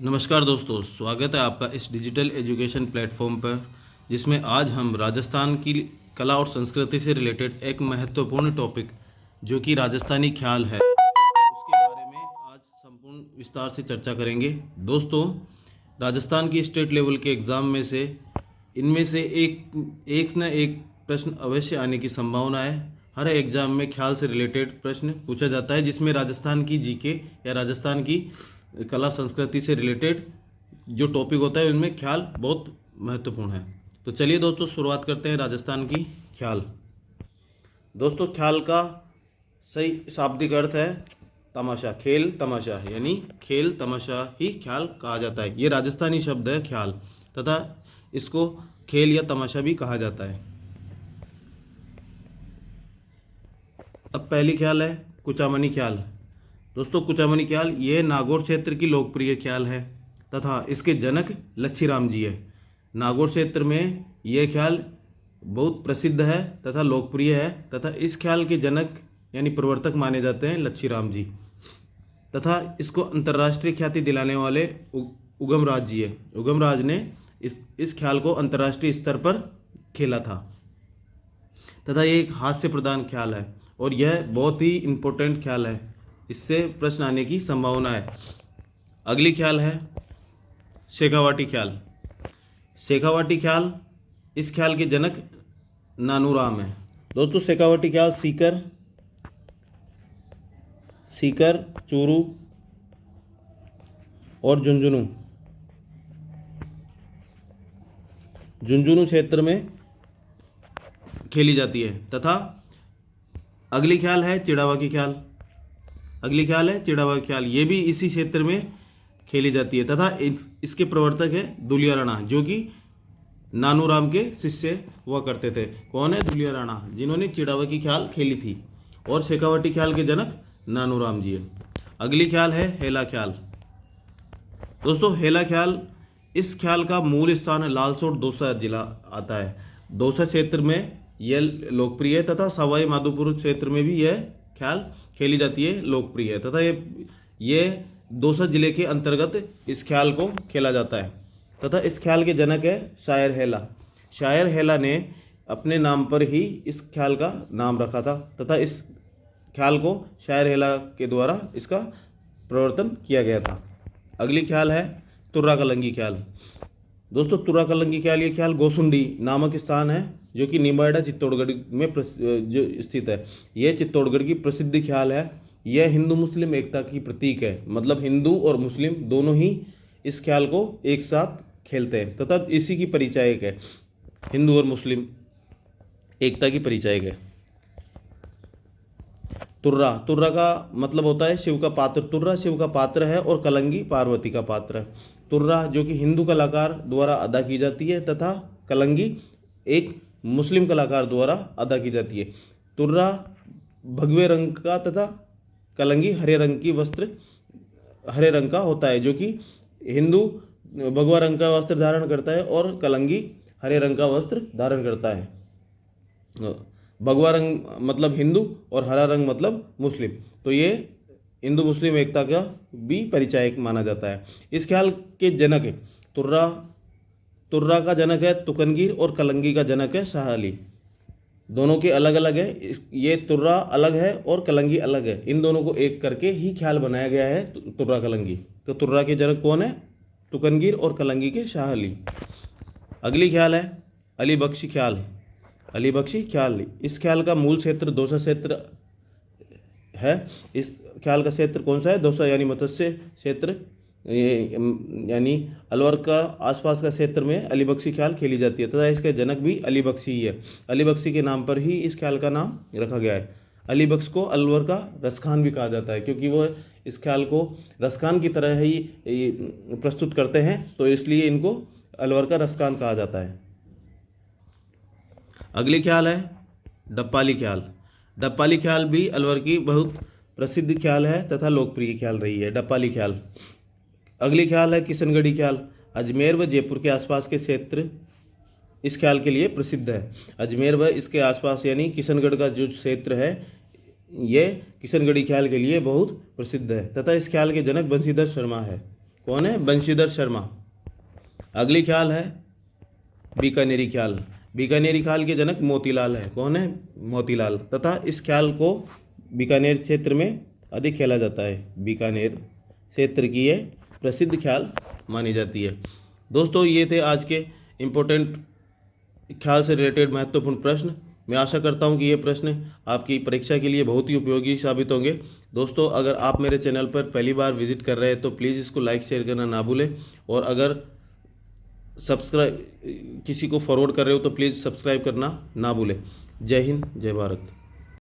नमस्कार दोस्तों, स्वागत है आपका इस डिजिटल एजुकेशन प्लेटफॉर्म पर, जिसमें आज हम राजस्थान की कला और संस्कृति से रिलेटेड एक महत्वपूर्ण टॉपिक जो कि राजस्थानी ख्याल है उसके बारे में आज संपूर्ण विस्तार से चर्चा करेंगे। दोस्तों, राजस्थान की स्टेट लेवल के एग्ज़ाम में से इनमें से एक न एक प्रश्न अवश्य आने की संभावना है। हर एग्ज़ाम में ख्याल से रिलेटेड प्रश्न पूछा जाता है, जिसमें राजस्थान की जीके या राजस्थान की कला संस्कृति से रिलेटेड जो टॉपिक होता है उनमें ख्याल बहुत महत्वपूर्ण है। तो चलिए दोस्तों, शुरुआत करते हैं राजस्थान की ख्याल। दोस्तों, ख्याल का सही शाब्दिक अर्थ है तमाशा, खेल तमाशा, यानी खेल तमाशा ही ख्याल कहा जाता है। ये राजस्थानी शब्द है ख्याल, तथा इसको खेल या तमाशा भी कहा जाता है। अब पहली ख्याल है कुचामनी ख्याल। दोस्तों, कुचामनी ख्याल ये नागौर क्षेत्र की लोकप्रिय ख्याल है तथा इसके जनक लच्छीराम जी है। नागौर क्षेत्र में यह ख्याल बहुत प्रसिद्ध है तथा लोकप्रिय है, तथा इस ख्याल के जनक यानी प्रवर्तक माने जाते हैं लच्छीराम जी, तथा इसको अंतर्राष्ट्रीय ख्याति दिलाने वाले उगम राज जी है। उगम राज ने इस ख्याल को अंतर्राष्ट्रीय स्तर पर खेला था, तथा ये एक हास्य प्रधान ख्याल है और यह बहुत ही इम्पोर्टेंट ख्याल है। इससे प्रश्न आने की संभावना है। अगली ख्याल है शेखावाटी ख्याल। शेखावाटी ख्याल, इस ख्याल के जनक नानूराम है। दोस्तों, शेखावाटी ख्याल सीकर, चूरू और झुंझुनू क्षेत्र में खेली जाती है। तथा अगली ख्याल है चिड़ावा की ख्याल। ये भी इसी क्षेत्र में खेली जाती है, तथा इसके प्रवर्तक है दुलिया राणा, जो कि नानूराम के शिष्य हुआ करते थे। कौन है? दुलिया राणा, जिन्होंने चिड़ावा की ख्याल खेली थी, और शेखावाटी ख्याल के जनक नानूराम जी है। अगली ख्याल है हेला ख्याल। दोस्तों, हेला ख्याल, इस ख्याल का मूल स्थान लालसोट दौसा जिला आता है। दौसा क्षेत्र में यह लोकप्रिय है, तथा सवाई माधोपुर क्षेत्र में भी यह ख्याल खेली जाती है, लोकप्रिय है, तथा ये दौसा जिले के अंतर्गत इस ख्याल को खेला जाता है। तथा इस ख्याल के जनक है शायर हेला। शायर हेला ने अपने नाम पर ही इस ख्याल का नाम रखा था, तथा इस ख्याल को शायर हेला के द्वारा इसका प्रवर्तन किया गया था। अगली ख्याल है तुर्रा कलंगी ख्याल। दोस्तों, तुर्रा कलंगी ख्याल, ये ख्याल गोसुंडी नामक स्थान है, जो कि निम्बाड़ा चित्तौड़गढ़ में जो स्थित है। यह चित्तौड़गढ़ की प्रसिद्ध ख्याल है। यह हिंदू मुस्लिम एकता की प्रतीक है, मतलब हिंदू और मुस्लिम दोनों ही इस ख्याल को एक साथ खेलते हैं, तथा इसी की परिचायक है। हिंदू और मुस्लिम एकता की परिचायक है। तुर्रा का मतलब होता है शिव का पात्र। तुर्रा शिव का पात्र है और कलंगी पार्वती का पात्र है। तुर्रा जो कि हिंदू कलाकार द्वारा अदा की जाती है, तथा कलंगी एक मुस्लिम कलाकार द्वारा अदा की जाती है। तुर्रा भगवे रंग का तथा कलंगी हरे रंग का होता है, जो कि हिंदू भगवा रंग का वस्त्र धारण करता है और कलंगी हरे रंग का वस्त्र धारण करता है। भगवा रंग मतलब हिंदू और हरा रंग मतलब मुस्लिम, तो ये हिंदू मुस्लिम एकता का भी परिचायक माना जाता है। इस ख्याल के जनक है तुर्रा का जनक है तुकनगीर और कलंगी का जनक है शाह अली। दोनों के अलग अलग है, ये तुर्रा अलग है और कलंगी अलग है। इन दोनों को एक करके ही ख्याल बनाया गया है तुर्रा कलंगी। तो तुर्रा के जनक कौन है? तुकनगीर, और कलंगी के शाह अली। अगली ख्याल है अली बख्शी ख्याल। इस ख्याल का मूल क्षेत्र दौसा क्षेत्र है। इस ख्याल का क्षेत्र कौन सा है? दौसा, यानी मत्स्य क्षेत्र, यानी अलवर का आसपास का क्षेत्र में अली बख्शी ख्याल खेली जाती है, तथा इसका जनक भी अली बख्शी ही है। अली बख्शी के नाम पर ही इस ख्याल का नाम रखा गया है। अली बख्श को अलवर का रसखान भी कहा जाता है, क्योंकि वो इस ख्याल को रसखान की तरह ही प्रस्तुत करते हैं, तो इसलिए इनको अलवर का रसखान कहा जाता है। अगली ख्याल है डप्पाली ख्याल भी अलवर की बहुत प्रसिद्ध ख्याल है तथा लोकप्रिय ख्याल रही है, डप्पाली ख्याल। अगली ख्याल है किशनगढ़ी ख्याल। अजमेर व जयपुर के आसपास के क्षेत्र इस ख्याल के लिए प्रसिद्ध है। अजमेर व इसके आसपास यानी किशनगढ़ का जो क्षेत्र है, ये किशनगढ़ी ख्याल के लिए बहुत प्रसिद्ध है, तथा इस ख्याल के जनक बंशीधर शर्मा है। कौन है? बंशीधर शर्मा। अगली ख्याल है बीकानेरी ख्याल। बीकानेरी ख्याल के जनक मोतीलाल है। कौन है? मोतीलाल। तथा इस ख्याल को बीकानेर क्षेत्र में अधिक खेला जाता है। बीकानेर क्षेत्र की ये प्रसिद्ध ख्याल मानी जाती है। दोस्तों ये थे आज के इम्पोर्टेंट ख्याल से रिलेटेड महत्वपूर्ण प्रश्न। मैं आशा करता हूं कि ये प्रश्न आपकी परीक्षा के लिए बहुत ही उपयोगी साबित होंगे। दोस्तों अगर आप मेरे चैनल पर पहली बार विजिट कर रहे हैं तो प्लीज़ इसको लाइक शेयर करना ना भूलें, और अगर सब्सक्राइब किसी को फॉरवर्ड कर रहे हो तो प्लीज़ सब्सक्राइब करना ना भूलें। जय हिंद, जय भारत।